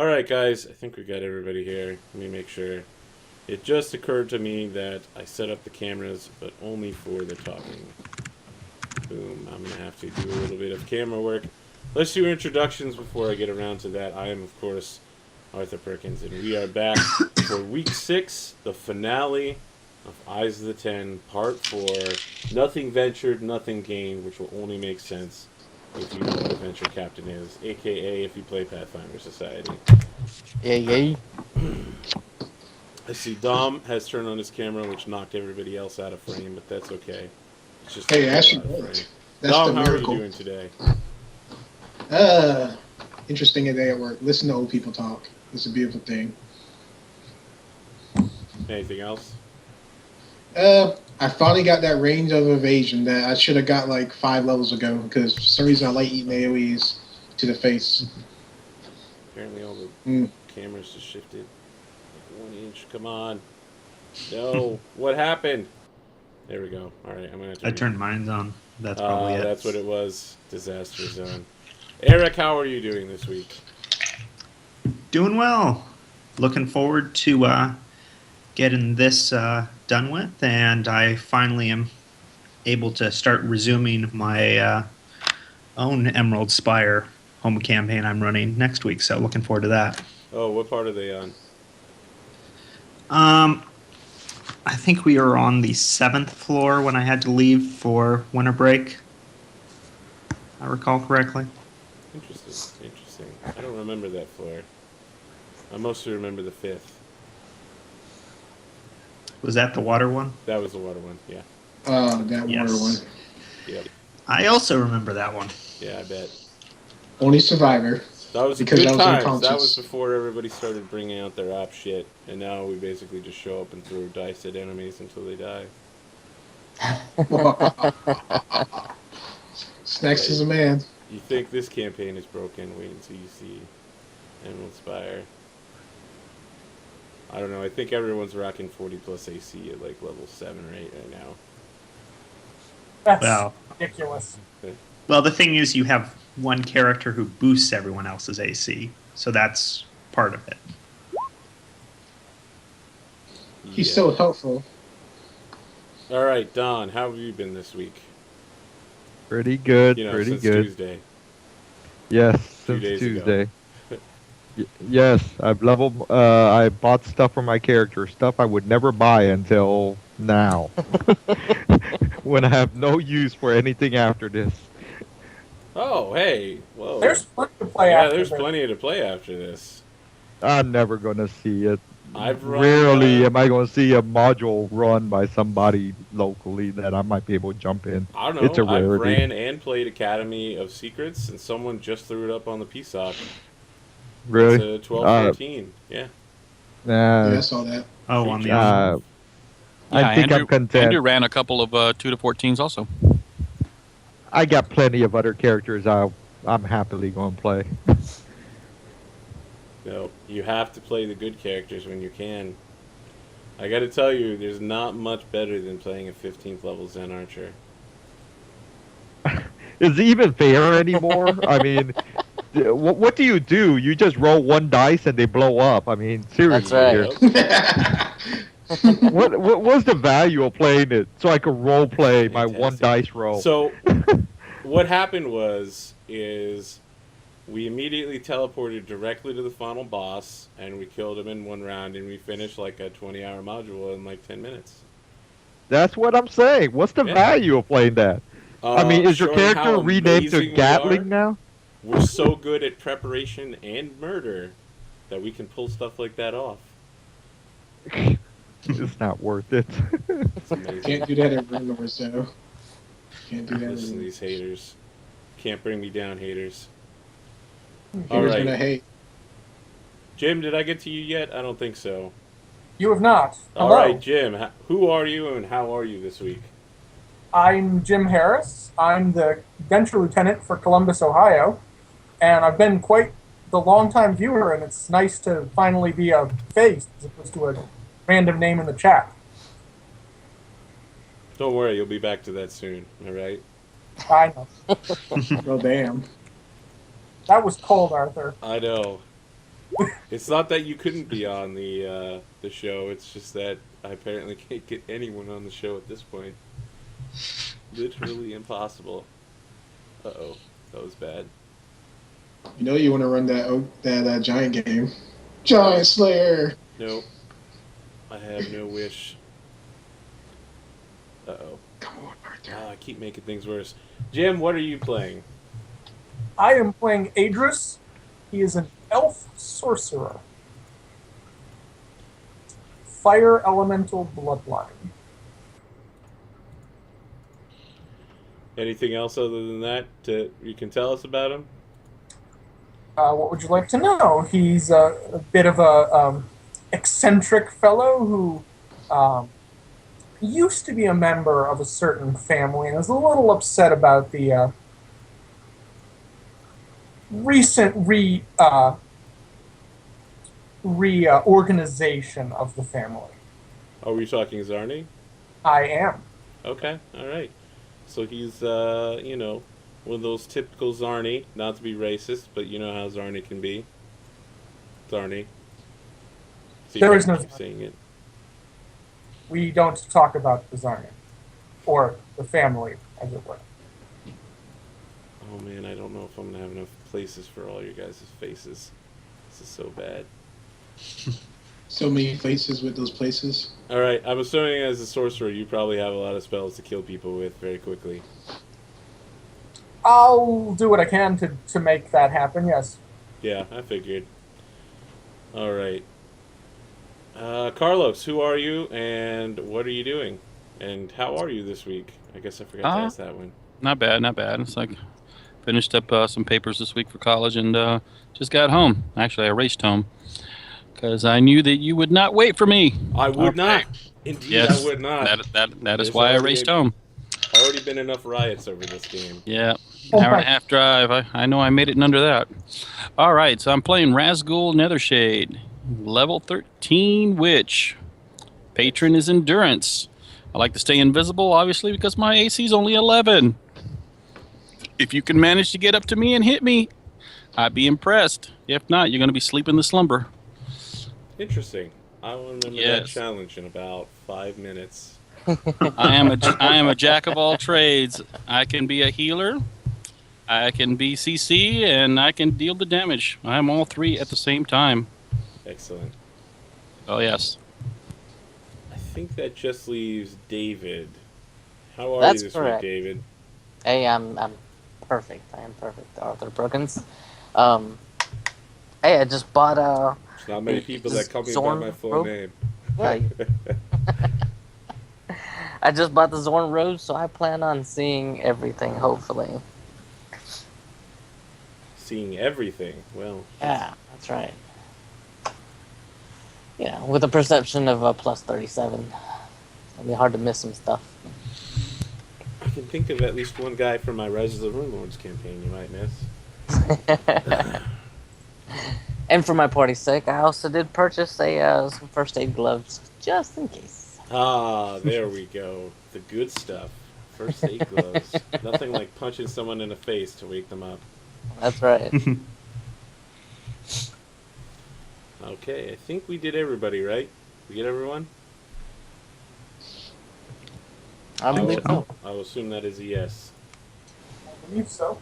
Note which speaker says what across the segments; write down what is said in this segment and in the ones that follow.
Speaker 1: Alright, guys, I think we got everybody here. Let me make sure. It just occurred to me that I set up the cameras, but only for the talking. Boom. I'm going to have to do a little bit of camera work. Let's do introductions before I get around to that. I am, of course, Arthur Perkins, and we are back for Week 6, the finale of Eyes of the Ten, Part 4. Nothing ventured, nothing gained, which will only make sense if you know what a venture captain is, aka if you play Pathfinder Society.
Speaker 2: Yay.
Speaker 1: I see Dom has turned on his camera, which knocked everybody else out of frame, but that's okay. It's just
Speaker 3: Hey,
Speaker 1: out
Speaker 3: actually
Speaker 1: of frame.
Speaker 3: worked. That's
Speaker 1: Dom,
Speaker 3: the
Speaker 1: how are you
Speaker 3: miracle.
Speaker 1: doing today?
Speaker 3: Interesting day at work. Listen to old people talk. It's a beautiful thing.
Speaker 1: Anything else?
Speaker 3: I finally got that range of evasion that I should have got like 5 levels ago because for some reason I like eating AoEs to the face.
Speaker 1: Apparently all the cameras just shifted. Like 1 inch. Come on. No. What happened? There we go. Alright, I'm going to
Speaker 4: I turned mine on. That's probably it.
Speaker 1: That's what it was. Disaster zone. Eric, how are you doing this week?
Speaker 4: Doing well. Looking forward to getting this done with, and I finally am able to start resuming my own Emerald Spire home campaign I'm running next week, so looking forward to that.
Speaker 1: Oh, what part are they on?
Speaker 4: I think we were on the 7th floor when I had to leave for winter break. I recall correctly.
Speaker 1: Interesting. I don't remember that floor. I mostly remember the 5th.
Speaker 4: Was that the water one?
Speaker 1: That was the water one, yeah.
Speaker 3: That
Speaker 4: Yes.
Speaker 3: water one.
Speaker 1: Yep.
Speaker 4: I also remember that one.
Speaker 1: Yeah, I bet.
Speaker 3: Only survivor.
Speaker 1: That was
Speaker 3: Because
Speaker 1: good
Speaker 3: I was
Speaker 1: times. That
Speaker 3: unconscious.
Speaker 1: was before everybody started bringing out their op shit, and now we basically just show up and throw dice at enemies until they die.
Speaker 3: Snacks is a man.
Speaker 1: You think this campaign is broken? Wait until you see Emerald Spire. I don't know. I think everyone's rocking 40 plus AC at like level 7 or 8 right now.
Speaker 5: That's
Speaker 4: Well,
Speaker 5: ridiculous.
Speaker 4: Well, the thing is, you have one character who boosts everyone else's AC, so that's part of it.
Speaker 3: He's
Speaker 1: Yeah.
Speaker 3: so helpful.
Speaker 1: All right, Don, how have you been this week?
Speaker 2: Pretty good,
Speaker 1: You know,
Speaker 2: pretty
Speaker 1: since
Speaker 2: good.
Speaker 1: Tuesday.
Speaker 2: Yes,
Speaker 1: 2
Speaker 2: since
Speaker 1: days
Speaker 2: Tuesday.
Speaker 1: ago.
Speaker 2: Yes, I've leveled. I bought stuff for my character, stuff I would never buy until now, when I have no use for anything after this.
Speaker 1: Oh, hey. Whoa.
Speaker 5: There's plenty to play
Speaker 1: yeah,
Speaker 5: after
Speaker 1: there's
Speaker 5: this.
Speaker 1: plenty to play after this.
Speaker 2: I'm never gonna see it.
Speaker 1: I've run,
Speaker 2: Rarely am I gonna see a module run by somebody locally that I might be able to jump in.
Speaker 1: I don't know.
Speaker 2: It's a
Speaker 1: I've
Speaker 2: rarity.
Speaker 1: ran and played Academy of Secrets, and someone just threw it up on the PSOC.
Speaker 2: Really?
Speaker 1: It's a 12-14. Yeah.
Speaker 3: Yeah, I saw that.
Speaker 4: Oh, on the
Speaker 2: Yeah, I think
Speaker 6: Andrew,
Speaker 2: I'm content.
Speaker 6: Andrew ran a couple of 2 to 14s also.
Speaker 2: I got plenty of other characters I'm happily going to play.
Speaker 1: No, you have to play the good characters when you can. I gotta tell you, there's not much better than playing a 15th level Zen Archer.
Speaker 2: Is it even fair anymore? I mean, what do? You just roll one dice and they blow up. I mean, seriously. here. What's the value of playing it so I can role play my one
Speaker 1: Fantastic.
Speaker 2: dice roll?
Speaker 1: So, what happened is we immediately teleported directly to the final boss, and we killed him in 1 round, and we finished like a 20-hour module in like 10 minutes.
Speaker 2: That's what I'm saying. What's the
Speaker 1: Yeah.
Speaker 2: value of playing that? I mean, is your
Speaker 1: showing how
Speaker 2: character renamed
Speaker 1: amazing
Speaker 2: to
Speaker 1: we
Speaker 2: Gatling
Speaker 1: are.
Speaker 2: now?
Speaker 1: We're so good at preparation and murder that we can pull stuff like that off.
Speaker 2: It's not worth it.
Speaker 1: It's amazing.
Speaker 3: Can't do that at Rumors, though. Can't do that.
Speaker 1: Listen to these haters. Can't bring me down, haters. All
Speaker 3: Haters
Speaker 1: right.
Speaker 3: gonna hate.
Speaker 1: Jim, did I get to you yet? I don't think so.
Speaker 5: You have not.
Speaker 1: All
Speaker 5: Hello.
Speaker 1: right, Jim, who are you and how are you this week?
Speaker 5: I'm Jim Harris. I'm the Venture Lieutenant for Columbus, Ohio. And I've been quite the long-time viewer, and it's nice to finally be a face as opposed to a random name in the chat.
Speaker 1: Don't worry, you'll be back to that soon, all right?
Speaker 5: I know.
Speaker 3: Oh, damn.
Speaker 5: That was cold, Arthur.
Speaker 1: I know. It's not that you couldn't be on the show. It's just that I apparently can't get anyone on the show at this point. Literally impossible. Uh-oh. That was bad.
Speaker 3: You know you want to run that giant game. Giant Slayer!
Speaker 1: Nope. I have no wish. Uh-oh.
Speaker 3: Come on, Arthur.
Speaker 1: I keep making things worse. Jim, what are you playing?
Speaker 5: I am playing Adris. He is an elf sorcerer. Fire elemental bloodline.
Speaker 1: Anything else other than that you can tell us about him?
Speaker 5: What would you like to know? He's a bit of a eccentric fellow who used to be a member of a certain family and is a little upset about the recent reorganization of the family.
Speaker 1: Are we talking Zarni?
Speaker 5: I am.
Speaker 1: Okay, alright. So he's, one of those typical Zarni, not to be racist, but you know how Zarni can be. Zarni. See
Speaker 5: There
Speaker 1: if
Speaker 5: is
Speaker 1: I
Speaker 5: no
Speaker 1: keep
Speaker 5: Zarni.
Speaker 1: saying it.
Speaker 5: We don't talk about the Zarni. Or the family, as it were.
Speaker 1: Oh man, I don't know if I'm gonna have enough places for all your guys' faces. This is so bad.
Speaker 3: So many faces with those places.
Speaker 1: Alright, I'm assuming as a sorcerer you probably have a lot of spells to kill people with very quickly.
Speaker 5: I'll do what I can to make that happen, yes.
Speaker 1: Yeah, I figured. Alright. Carlos, who are you and what are you doing? And how are you this week? I guess I forgot to ask that one.
Speaker 6: Not bad, not bad. It's like finished up some papers this week for college and just got home. Actually, I raced home because I knew that you would not wait for me.
Speaker 1: I would not.
Speaker 6: Okay.
Speaker 1: Indeed,
Speaker 6: Yes,
Speaker 1: I would not.
Speaker 6: That is
Speaker 1: There's
Speaker 6: why I
Speaker 1: already
Speaker 6: raced home.
Speaker 1: Already been enough riots over this game.
Speaker 6: Yeah,
Speaker 5: Oh,
Speaker 6: hour and a
Speaker 5: my.
Speaker 6: half drive. I know I made it in under that. All right, so I'm playing Razgul Nethershade, level 13 Witch. Patron is Endurance. I like to stay invisible, obviously, because my AC is only 11. If you can manage to get up to me and hit me, I'd be impressed. If not, you're going to be sleeping the slumber.
Speaker 1: Interesting. I will remember that
Speaker 6: Yes.
Speaker 1: challenge in about 5 minutes.
Speaker 6: I am a jack of all trades. I can be a healer, I can be CC, and I can deal the damage. I'm all three at the same time.
Speaker 1: Excellent.
Speaker 6: Oh, yes.
Speaker 1: I think that just leaves David. How are
Speaker 7: That's
Speaker 1: you this
Speaker 7: correct.
Speaker 1: week, David?
Speaker 7: Hey, I'm perfect. I am perfect, Arthur Brookins. Hey, I just bought
Speaker 1: There's not many people that call me by
Speaker 7: Zorn
Speaker 1: my full
Speaker 7: rope?
Speaker 1: name.
Speaker 7: I just bought the Zorn robe, so I plan on seeing everything. Hopefully,
Speaker 1: Seeing everything. Well,
Speaker 7: yeah, that's right. Yeah, with a perception of a plus 37, it'll be hard to miss some stuff.
Speaker 1: I can think of at least one guy from my Rise of the Runelords campaign you might miss.
Speaker 7: And for my party's sake, I also did purchase some first aid gloves just in case.
Speaker 1: Ah, there we go. The good stuff. First aid gloves. Nothing like punching someone in the face to wake them up.
Speaker 7: That's right.
Speaker 1: Okay, I think we did everybody, right? We get everyone?
Speaker 7: I believe so.
Speaker 1: I will assume that is a yes.
Speaker 5: I believe so.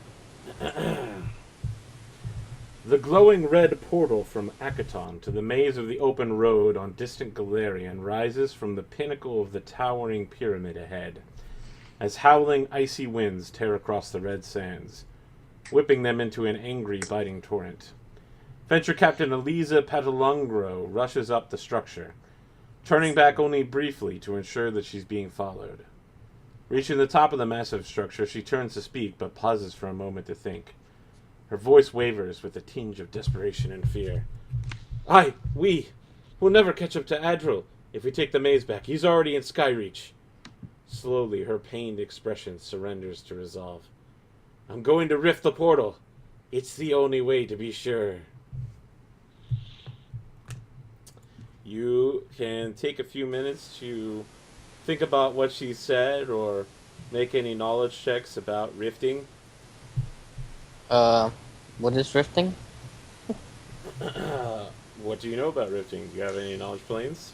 Speaker 1: The glowing red portal from Akaton to the maze of the open road on distant Galarian rises from the pinnacle of the towering pyramid ahead, as howling icy winds tear across the red sands, whipping them into an angry, biting torrent. Venture Captain Eliza Patalungro rushes up the structure, turning back only briefly to ensure that she's being followed. Reaching the top of the massive structure, she turns to speak, but pauses for a moment to think. Her voice wavers with a tinge of desperation and fear. We'll never catch up to Adril if we take the maze back. He's already in Skyreach. Slowly, her pained expression surrenders to resolve. I'm going to rift the portal. It's the only way to be sure. You can take a few minutes to think about what she said or make any knowledge checks about rifting.
Speaker 7: What is rifting?
Speaker 1: What do you know about rifting? Do you have any knowledge planes?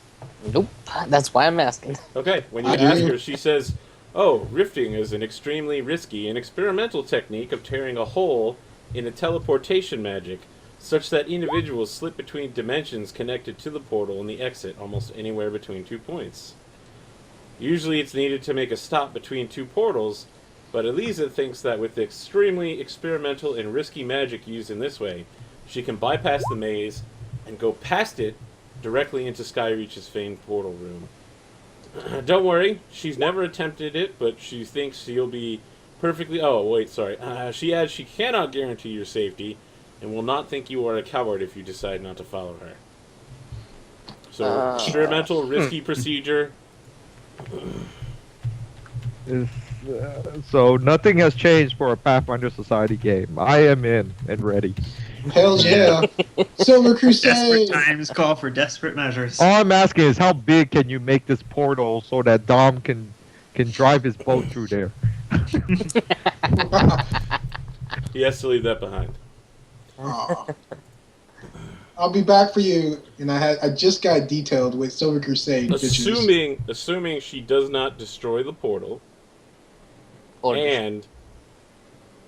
Speaker 7: Nope. That's why I'm asking.
Speaker 1: Okay, when you
Speaker 3: I
Speaker 1: ask
Speaker 3: do.
Speaker 1: her, she says, "Oh, rifting is an extremely risky and experimental technique of tearing a hole in a teleportation magic, such that individuals slip between dimensions connected to the portal and the exit almost anywhere between 2 points. Usually it's needed to make a stop between 2 portals, but Eliza thinks that with the extremely experimental and risky magic used in this way, she can bypass the maze and go past it directly into Skyreach's famed portal room. Don't worry, she's never attempted it, but she thinks she'll be perfectly... Oh, wait, sorry. She adds she cannot guarantee your safety and will not think you are a coward if you decide not to follow her. So, experimental, risky procedure.
Speaker 2: So nothing has changed for a Pathfinder Society game. I am in and ready.
Speaker 3: Hells yeah. Silver
Speaker 4: Desperate
Speaker 3: Crusade.
Speaker 4: times call for desperate measures.
Speaker 2: All I'm asking is how big can you make this portal so that Dom can drive his boat through there?
Speaker 1: He has to leave that behind.
Speaker 3: Aw. I'll be back for you, and I just got detailed with Silver Crusade pictures.
Speaker 1: Assuming she does not destroy the portal,
Speaker 7: Or
Speaker 1: and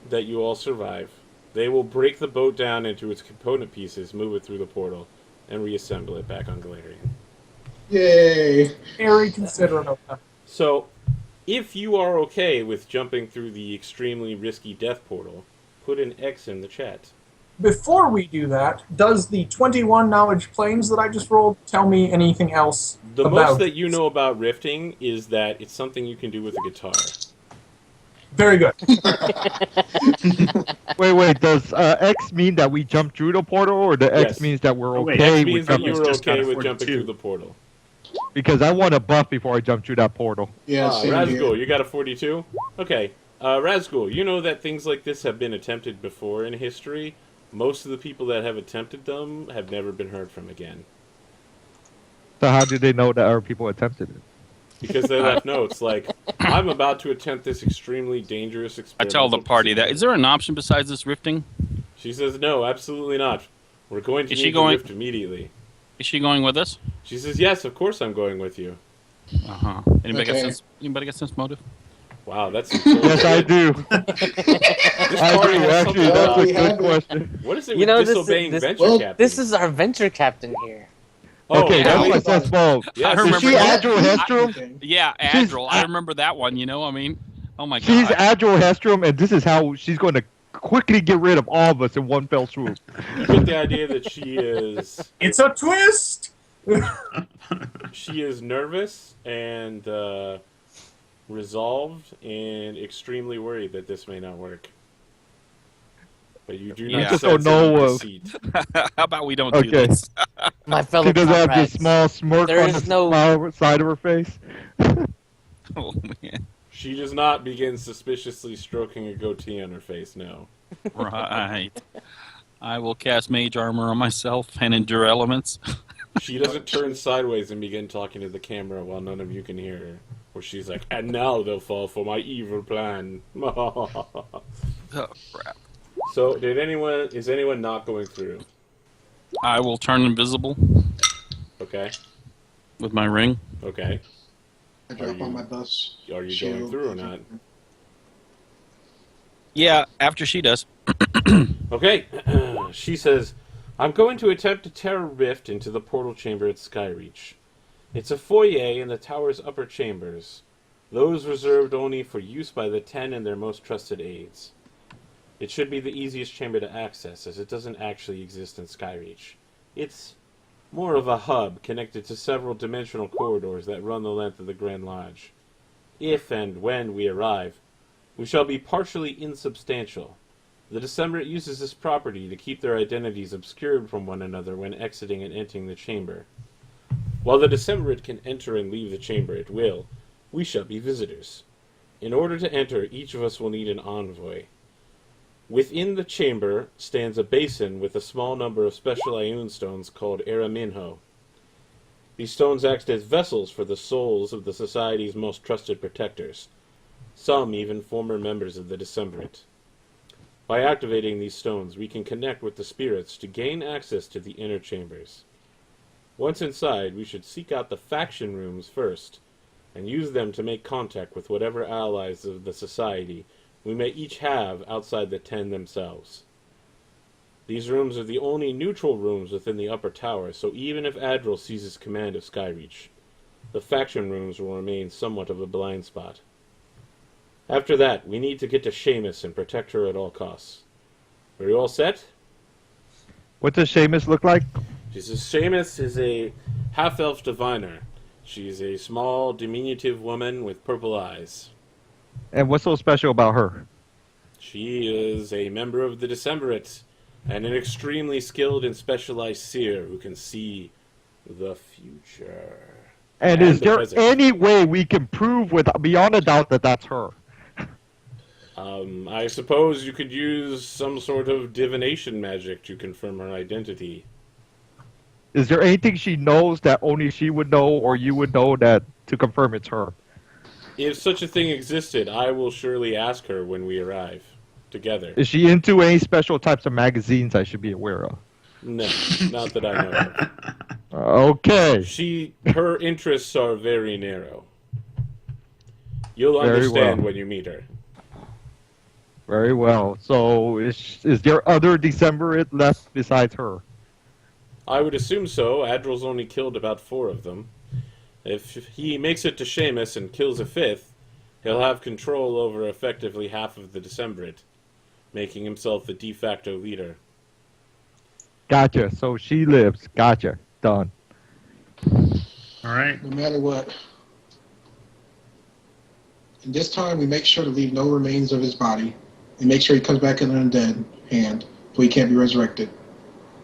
Speaker 1: that you all survive, they will break the boat down into its component pieces, move it through the portal, and reassemble it back on Galarian.
Speaker 3: Yay!
Speaker 5: Very considerate of them.
Speaker 1: So, if you are okay with jumping through the extremely risky death portal, put an X in the chat.
Speaker 5: Before we do that, does the 21 knowledge planes that I just rolled tell me anything else
Speaker 1: The
Speaker 5: about
Speaker 1: most that you know about rifting is that it's something you can do with a guitar.
Speaker 5: Very good.
Speaker 2: Wait. Does X mean that we jump through the portal, or the X
Speaker 1: Yes.
Speaker 2: means that we're
Speaker 4: Oh, wait,
Speaker 2: okay
Speaker 1: X means
Speaker 2: with
Speaker 1: that
Speaker 2: jumping?
Speaker 1: you were
Speaker 4: Just got
Speaker 1: okay
Speaker 4: a
Speaker 1: with jumping
Speaker 4: 42.
Speaker 1: through the portal.
Speaker 2: Because I want a buff before I jump through that portal.
Speaker 3: Yeah, same here.
Speaker 1: Razgul, you got a 42? Okay. Razgul, you know that things like this have been attempted before in history. Most of the people that have attempted them have never been heard from again.
Speaker 2: So how do they know that other people attempted it?
Speaker 1: Because they left notes like, I'm about to attempt this extremely dangerous
Speaker 6: I
Speaker 1: experiment.
Speaker 6: tell the party that. Is there an option besides this rifting?
Speaker 1: She says, no, absolutely not. We're going to
Speaker 6: Is she
Speaker 1: need the
Speaker 6: going-
Speaker 1: rift immediately.
Speaker 6: Is she going with us?
Speaker 1: She says, yes, of course I'm going with you.
Speaker 6: Uh-huh. Anybody
Speaker 3: Okay.
Speaker 6: got sense motive?
Speaker 1: Wow, that's...
Speaker 2: Yes, I do.
Speaker 1: This
Speaker 2: I
Speaker 1: party
Speaker 2: do,
Speaker 1: has
Speaker 2: actually.
Speaker 1: something
Speaker 2: That's a
Speaker 3: we
Speaker 2: good
Speaker 3: have it.
Speaker 2: question.
Speaker 1: What is it
Speaker 7: You
Speaker 1: with
Speaker 7: know, this is-
Speaker 1: disobeying
Speaker 7: this-
Speaker 1: venture
Speaker 3: well,
Speaker 1: captain?
Speaker 7: This is our venture captain here.
Speaker 1: Oh,
Speaker 2: Okay,
Speaker 1: yeah,
Speaker 2: that's
Speaker 1: we-
Speaker 2: my sense mode.
Speaker 1: Yes.
Speaker 6: I
Speaker 2: Is
Speaker 6: remember
Speaker 2: she
Speaker 6: that.
Speaker 2: Agile Hestrom?
Speaker 6: Yeah,
Speaker 2: She's-
Speaker 6: Adril. I remember that one, you know? I mean, oh my god.
Speaker 2: She's Agile Hestrom, and this is how she's going to quickly get rid of all of us in one fell swoop.
Speaker 1: You get the idea that she is...
Speaker 5: It's a twist!
Speaker 1: She is nervous and resolved and extremely worried that this may not work. But you do
Speaker 6: Yeah.
Speaker 1: not
Speaker 6: Just
Speaker 1: sense
Speaker 2: don't know,
Speaker 1: any deceit.
Speaker 6: How about we don't do
Speaker 2: Okay.
Speaker 6: this?
Speaker 7: My fellow
Speaker 2: She doesn't have
Speaker 7: comrades.
Speaker 2: this small smirk
Speaker 7: There
Speaker 2: on
Speaker 7: is
Speaker 2: the
Speaker 7: no-
Speaker 2: side of her face.
Speaker 6: Oh, man.
Speaker 1: She does not begin suspiciously stroking a goatee on her face, no.
Speaker 6: Right. I will cast mage armor on myself and endure elements.
Speaker 1: She doesn't turn sideways and begin talking to the camera while none of you can hear her. Where she's like, and now they'll fall for my evil plan.
Speaker 6: Oh, crap.
Speaker 1: So, is anyone not going through?
Speaker 6: I will turn invisible
Speaker 1: Okay,
Speaker 6: with my ring.
Speaker 1: okay.
Speaker 3: I drop on my bus.
Speaker 1: Are you
Speaker 3: shield.
Speaker 1: going through or not?
Speaker 6: Yeah, after she does.
Speaker 1: Okay, she says, I'm going to attempt to tear a rift into the portal chamber at Skyreach. It's a foyer in the tower's upper chambers, those reserved only for use by the 10 and their most trusted aides. It should be the easiest chamber to access, as it doesn't actually exist in Skyreach. It's more of a hub connected to several dimensional corridors that run the length of the Grand Lodge. If and when we arrive, we shall be partially insubstantial. The Decemvirate uses this property to keep their identities obscured from one another when exiting and entering the chamber. While the Decemvirate can enter and leave the chamber at will, we shall be visitors. In order to enter, each of us will need an envoy. Within the chamber stands a basin with a small number of special Ioun stones called Araminho. These stones act as vessels for the souls of the Society's most trusted protectors, some even former members of the Decemvirate. By activating these stones, we can connect with the spirits to gain access to the inner chambers. Once inside, we should seek out the faction rooms first, and use them to make contact with whatever allies of the society we may each have outside the 10 themselves. These rooms are the only neutral rooms within the upper tower, so even if Adral seizes command of Skyreach, the faction rooms will remain somewhat of a blind spot. After that, we need to get to Seamus and protect her at all costs. Are you all set?
Speaker 2: What does Seamus look like?
Speaker 1: Seamus is a half-elf diviner. She's a small, diminutive woman with purple eyes.
Speaker 2: And what's so special about her?
Speaker 1: She is a member of the Decemvirate, and an extremely skilled and specialized seer who can see the future.
Speaker 2: And is
Speaker 1: the
Speaker 2: there
Speaker 1: present.
Speaker 2: any way we can prove beyond a doubt that that's her?
Speaker 1: I suppose you could use some sort of divination magic to confirm her identity.
Speaker 2: Is there anything she knows that only she would know or you would know that to confirm it's her?
Speaker 1: If such a thing existed, I will surely ask her when we arrive together.
Speaker 2: Is she into any special types of magazines I should be aware of?
Speaker 1: No, not that I know of.
Speaker 2: Okay.
Speaker 1: Her interests are very narrow. You'll
Speaker 2: Very
Speaker 1: understand
Speaker 2: well.
Speaker 1: when you meet her.
Speaker 2: Very well. So is there other Decemvirate left besides her?
Speaker 1: I would assume so. Adral's only killed about 4 of them. If he makes it to Seamus and kills a 5th, he'll have control over effectively half of the Decemvirate, making himself the de facto leader.
Speaker 2: Gotcha. So she lives. Gotcha. Done.
Speaker 4: All right.
Speaker 3: No matter what. And this time we make sure to leave no remains of his body. And make sure he comes back in an undead hand, so he can't be resurrected.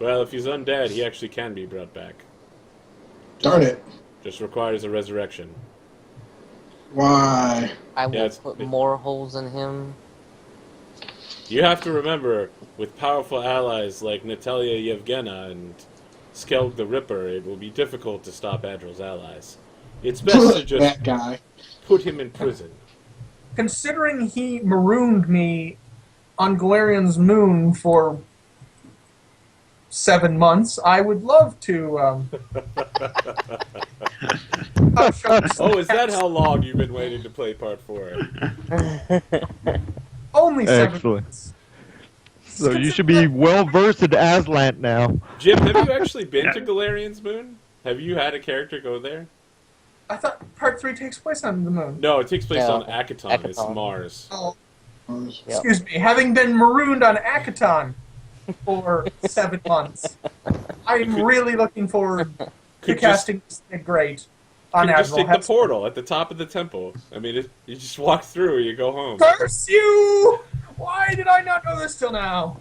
Speaker 1: Well, if he's undead, he actually can be brought back.
Speaker 3: Darn it.
Speaker 1: Just requires a resurrection.
Speaker 3: Why?
Speaker 7: I will
Speaker 1: Yeah,
Speaker 7: put more holes in him.
Speaker 1: You have to remember, with powerful allies like Natalia Yevgena and Skelg the Ripper, it will be difficult to stop Adral's allies. It's best to just
Speaker 3: That guy.
Speaker 1: put him in prison.
Speaker 5: Considering he marooned me on Galarian's moon for 7 months, I would love to.
Speaker 1: Oh, is that how long you've been waiting to play part 4?
Speaker 5: Only 7
Speaker 2: Excellent.
Speaker 5: months.
Speaker 2: So you should be well versed in Aslant now.
Speaker 1: Jim, have you actually been to Galarian's moon? Have you had a character go there?
Speaker 5: I thought part 3 takes place on the moon.
Speaker 1: No, it takes place
Speaker 7: Yeah,
Speaker 1: on Akaton. It's
Speaker 7: Akaton.
Speaker 1: Mars.
Speaker 5: Oh,
Speaker 7: Yep.
Speaker 5: excuse me. Having been marooned on Akaton for 7 months, I'm really looking forward to
Speaker 1: Could
Speaker 5: casting something great on
Speaker 1: You just
Speaker 5: Admiral
Speaker 1: take the
Speaker 5: Hesper.
Speaker 1: portal at the top of the temple. I mean, you just walk through, you go home.
Speaker 5: Curse you! Why did I not know this till now?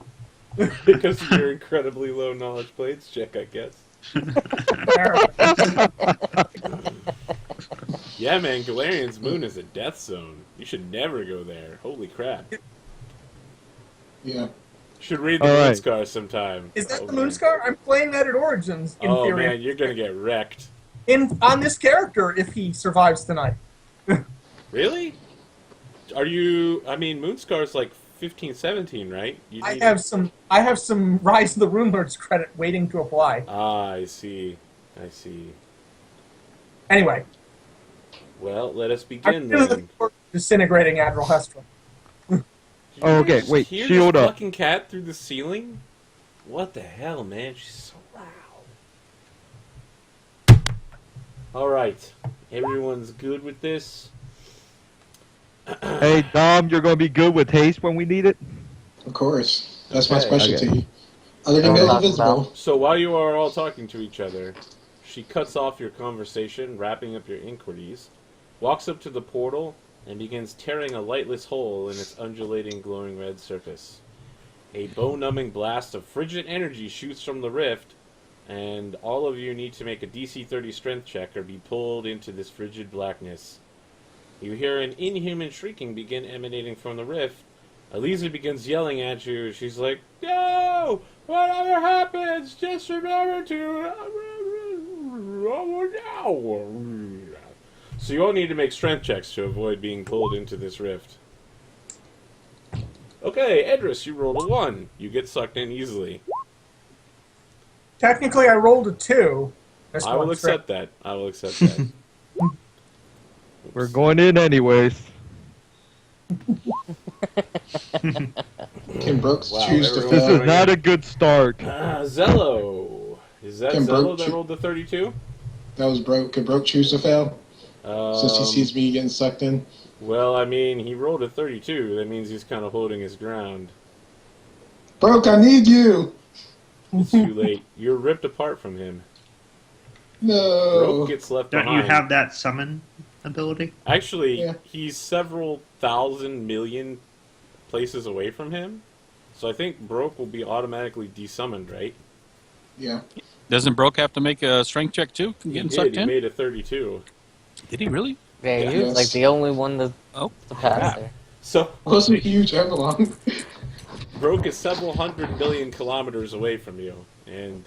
Speaker 1: Because of your incredibly low knowledge blades check, I guess. Yeah, man, Galarian's moon is a death zone. You should never go there. Holy crap.
Speaker 3: Yeah.
Speaker 1: You should read the
Speaker 2: All right.
Speaker 1: Moonscar sometime.
Speaker 5: Is that
Speaker 1: Oh,
Speaker 5: the
Speaker 1: man.
Speaker 5: Moonscar? I'm playing that at Origins in
Speaker 1: Oh
Speaker 5: theory.
Speaker 1: man, you're gonna get wrecked.
Speaker 5: On this character if he survives tonight.
Speaker 1: Really? Are you? I mean, Moonscar's like 15, 17, right? You
Speaker 5: I
Speaker 1: need-
Speaker 5: have some Rise of the Runelords credit waiting to apply.
Speaker 1: Ah, I see. I see.
Speaker 5: Anyway,
Speaker 1: Well, let us
Speaker 5: I'm
Speaker 1: begin
Speaker 5: really
Speaker 1: then.
Speaker 5: looking forward to disintegrating Admiral Hestra.
Speaker 1: Did you
Speaker 2: Oh, okay,
Speaker 1: just
Speaker 2: wait,
Speaker 1: Hear
Speaker 2: shield
Speaker 1: this
Speaker 2: up.
Speaker 1: fucking cat through the ceiling? What the hell, man? She's so loud. All right, everyone's good with this.
Speaker 2: Hey, Dom, you're going to be good with haste when we need it?
Speaker 3: Of course. That's my
Speaker 1: Okay.
Speaker 3: specialty. Other than
Speaker 7: What
Speaker 3: being
Speaker 7: are we talking
Speaker 3: invisible.
Speaker 1: So while you are all talking to each other, she cuts off your conversation, wrapping up your inquiries, walks up to the portal, and begins tearing a lightless hole in its undulating, glowing red surface. A bone-numbing blast of frigid energy shoots from the rift, and all of you need to make a DC 30 strength check or be pulled into this frigid blackness. You hear an inhuman shrieking begin emanating from the rift. Elisa begins yelling at you. She's like, "No! Whatever happens, just remember to... So you all need to make strength checks to avoid being pulled into this rift. Okay, Edris, you rolled a 1. You get sucked in easily.
Speaker 5: Technically, I rolled a 2, Missed
Speaker 1: I will
Speaker 5: one straight.
Speaker 1: accept that. I will accept that.
Speaker 2: We're going in anyways.
Speaker 3: Can Brooks
Speaker 1: Wow,
Speaker 3: choose to
Speaker 1: everyone-
Speaker 2: This
Speaker 3: fail?
Speaker 2: is not a good start.
Speaker 1: Zello. Is that
Speaker 3: Can
Speaker 1: Zello
Speaker 3: Broke
Speaker 1: that
Speaker 3: choo-
Speaker 1: rolled the 32?
Speaker 3: That was Broke. Could Broke choose to fail? Since he sees me getting sucked in.
Speaker 1: Well, I mean, he rolled a 32. That means he's kind of holding his ground.
Speaker 3: Broke, I need you!
Speaker 1: It's too late. You're ripped apart from him.
Speaker 3: No.
Speaker 1: Broke gets left
Speaker 4: Don't
Speaker 1: behind.
Speaker 4: you have that summon ability?
Speaker 1: Actually,
Speaker 3: Yeah.
Speaker 1: he's several thousand million places away from him. So I think Broke will be automatically desummoned, right?
Speaker 3: Yeah.
Speaker 6: Doesn't Broke have to make a strength check too?
Speaker 1: He
Speaker 6: Getting
Speaker 1: did.
Speaker 6: sucked
Speaker 1: He
Speaker 6: in?
Speaker 1: made a 32.
Speaker 6: Did he really?
Speaker 7: Yeah,
Speaker 1: Yeah.
Speaker 7: he was like
Speaker 3: Yes.
Speaker 7: the only one to pass
Speaker 1: crap.
Speaker 7: there.
Speaker 1: So
Speaker 3: Wasn't huge Avalon.
Speaker 1: Broke is several hundred million kilometers away from you, and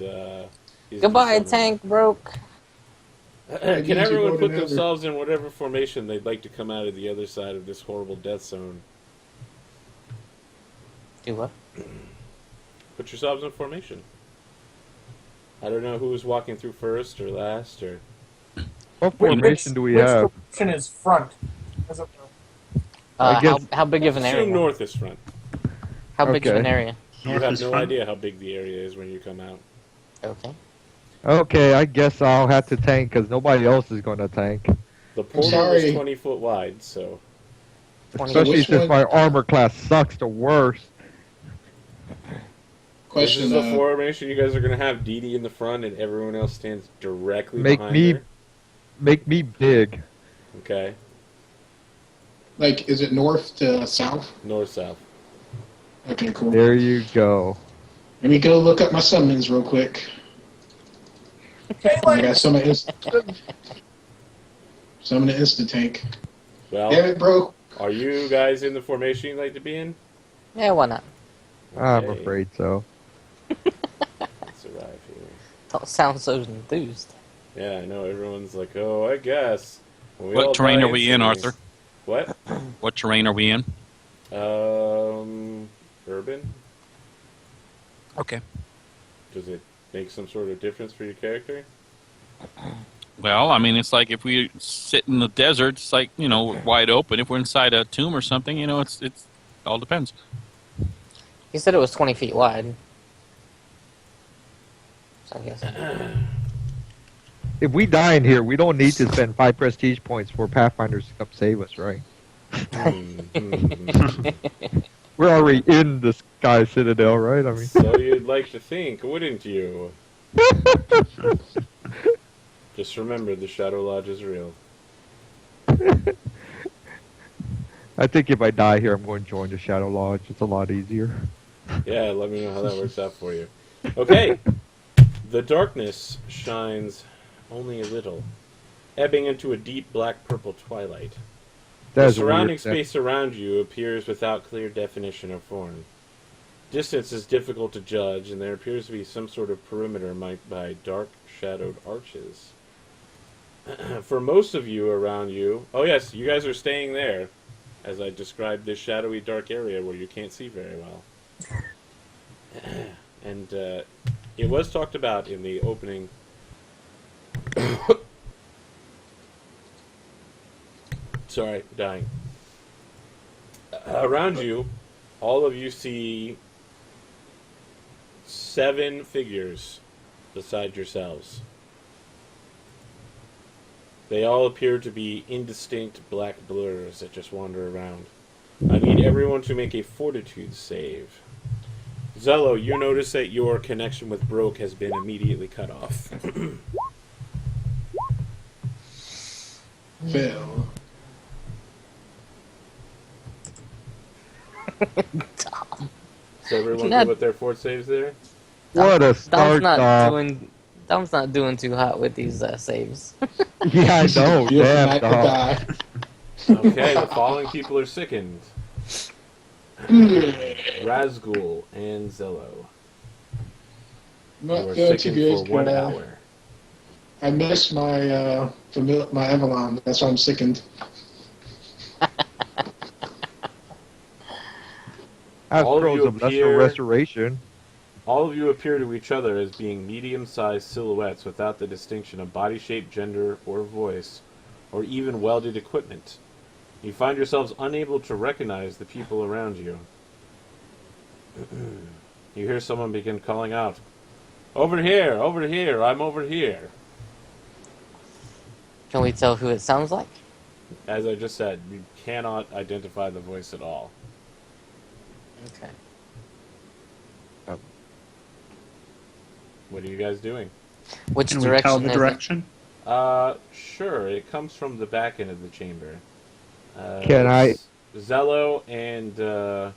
Speaker 1: he's
Speaker 7: Goodbye,
Speaker 1: desummoned.
Speaker 7: tank broke.
Speaker 1: Can
Speaker 3: you
Speaker 1: everyone
Speaker 3: voted
Speaker 1: put
Speaker 3: Heather.
Speaker 1: themselves in whatever formation they'd like to come out of the other side of this horrible death zone?
Speaker 7: Do what?
Speaker 1: Put yourselves in formation. I don't know who's walking through first or last or.
Speaker 2: What formation do we
Speaker 5: which
Speaker 2: have?
Speaker 5: direction is front? As it were?
Speaker 2: I guess-
Speaker 7: How big of an
Speaker 1: Assume
Speaker 7: area?
Speaker 1: north is front.
Speaker 7: How big of
Speaker 2: Okay.
Speaker 7: an area?
Speaker 1: You
Speaker 4: North
Speaker 1: have
Speaker 4: is
Speaker 1: no
Speaker 4: front.
Speaker 1: idea how big the area is when you come out.
Speaker 7: Okay.
Speaker 2: Okay, I guess I'll have to tank because nobody else is going to tank.
Speaker 1: The portal
Speaker 3: sorry.
Speaker 1: is 20 foot wide, so.
Speaker 7: 20
Speaker 2: Especially
Speaker 3: which
Speaker 2: since
Speaker 3: one-
Speaker 2: my armor class sucks the worst.
Speaker 3: Question,
Speaker 1: This is the formation you guys are going to have Dee Dee in the front and everyone else stands directly
Speaker 2: Make
Speaker 1: behind
Speaker 2: me-
Speaker 1: her.
Speaker 2: Make me big.
Speaker 1: Okay.
Speaker 3: like, is it north to south?
Speaker 1: North-south.
Speaker 3: Okay, cool.
Speaker 2: There you go.
Speaker 3: Let me go look up my summons real quick. I got summon summon an instant tank. Damn
Speaker 1: Well,
Speaker 3: it, bro.
Speaker 1: are you guys in the formation you'd like to be in?
Speaker 7: Yeah, why not?
Speaker 2: I'm
Speaker 1: Okay,
Speaker 2: afraid so.
Speaker 1: Let's arrive here.
Speaker 7: Don't sound so enthused.
Speaker 1: Yeah, I know. Everyone's like, oh, I guess. When we all
Speaker 6: What terrain
Speaker 1: die
Speaker 6: are we in,
Speaker 1: cities-
Speaker 6: Arthur?
Speaker 1: What?
Speaker 6: What terrain are we in?
Speaker 1: Urban?
Speaker 6: Okay.
Speaker 1: Does it make some sort of difference for your character?
Speaker 6: Well, I mean, it's like if we sit in the desert, it's like, you know, wide open. If we're inside a tomb or something, you know, it's all depends.
Speaker 7: He said it was 20 feet wide. So I guess.
Speaker 2: If we die in here, we don't need to spend 5 prestige points for Pathfinders to come save us, right? We're already in the Sky Citadel, right? I mean,
Speaker 1: So you'd like to think, wouldn't you? Just remember, the Shadow Lodge is real.
Speaker 2: I think if I die here, I'm going to join the Shadow Lodge. It's a lot easier.
Speaker 1: Yeah, let me know how that works out for you. Okay. The darkness shines only a little, ebbing into a deep black-purple twilight. The
Speaker 2: That's
Speaker 1: surrounding
Speaker 2: weird.
Speaker 1: space around you appears without clear definition or form. Distance is difficult to judge, and there appears to be some sort of perimeter marked by dark, shadowed arches. For most of you around you... Oh yes, you guys are staying there, as I described this shadowy, dark area where you can't see very well. And it was talked about in the opening... Sorry, dying. Around you, all of you see 7 figures beside yourselves. They all appear to be indistinct black blurs that just wander around. I need everyone to make a fortitude save. Zello, you notice that your connection with Broke has been immediately cut off.
Speaker 3: Fail.
Speaker 7: Tom.
Speaker 1: So everyone
Speaker 7: Not-
Speaker 1: good with their fort saves there?
Speaker 2: What a
Speaker 7: Dom's
Speaker 2: start
Speaker 7: not
Speaker 2: off.
Speaker 7: Dom's not doing too hot with these saves.
Speaker 2: Yeah, I know.
Speaker 3: You're
Speaker 2: Damn,
Speaker 3: not
Speaker 2: dog.
Speaker 3: gonna
Speaker 1: Okay, the following people are sickened. Razgul and Zello.
Speaker 3: Not
Speaker 1: You are
Speaker 3: doing too
Speaker 1: sickened
Speaker 3: good.
Speaker 1: for 1
Speaker 3: 'cause,
Speaker 1: hour.
Speaker 3: I missed my my Avalon. That's why I'm sickened.
Speaker 1: All of
Speaker 2: Astro's
Speaker 1: you
Speaker 2: a lesser
Speaker 1: appear-
Speaker 2: restoration.
Speaker 1: All of you appear to each other as being medium-sized silhouettes without the distinction of body shape, gender, or voice, or even welded equipment. You find yourselves unable to recognize the people around you. You hear someone begin calling out, over here, I'm over here.
Speaker 7: Can we tell who it sounds like?
Speaker 1: As I just said, you cannot identify the voice at all.
Speaker 7: Okay.
Speaker 1: What are you guys doing?
Speaker 7: Which
Speaker 4: Can we tell
Speaker 7: direction
Speaker 4: the
Speaker 7: is
Speaker 4: direction?
Speaker 1: Sure, it comes from the back end of the chamber.
Speaker 2: Can I-
Speaker 1: Zello and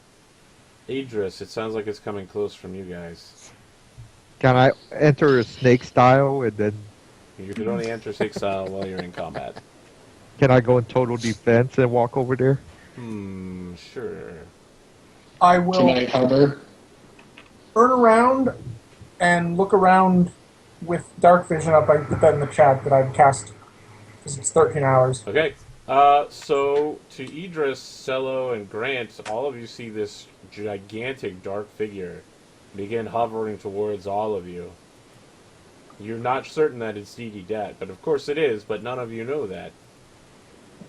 Speaker 1: Idris, it sounds like it's coming close from you guys.
Speaker 2: Can I enter a snake style and then
Speaker 1: You can only enter 6 style while you're in combat.
Speaker 2: can I go in total defense and walk over there?
Speaker 1: Sure.
Speaker 5: I
Speaker 3: Can
Speaker 5: will
Speaker 3: I hover?
Speaker 5: turn around and look around with dark vision up. I put that in the chat that I've cast because it's 13 hours.
Speaker 1: Okay. So to Idris, Cello, and Grant, all of you see this gigantic dark figure begin hovering towards all of you. You're not certain that it's Dee Dee Dat, but of course it is, but none of you know that.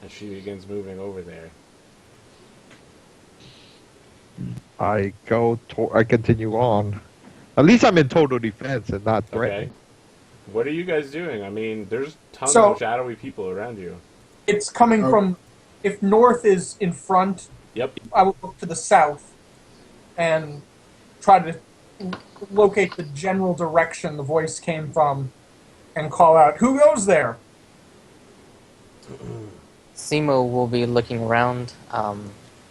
Speaker 1: As she begins moving over there.
Speaker 2: I continue on. At least I'm in total defense and not
Speaker 1: Okay.
Speaker 2: threatened.
Speaker 1: What are you guys doing? I mean, there's tons
Speaker 5: So-
Speaker 1: of shadowy people around you.
Speaker 5: It's coming
Speaker 3: Oh.
Speaker 5: from, if north is in front,
Speaker 1: Yep.
Speaker 5: I will look to the south and try to locate the general direction the voice came from and call out, who goes there?
Speaker 7: Simo will be looking around,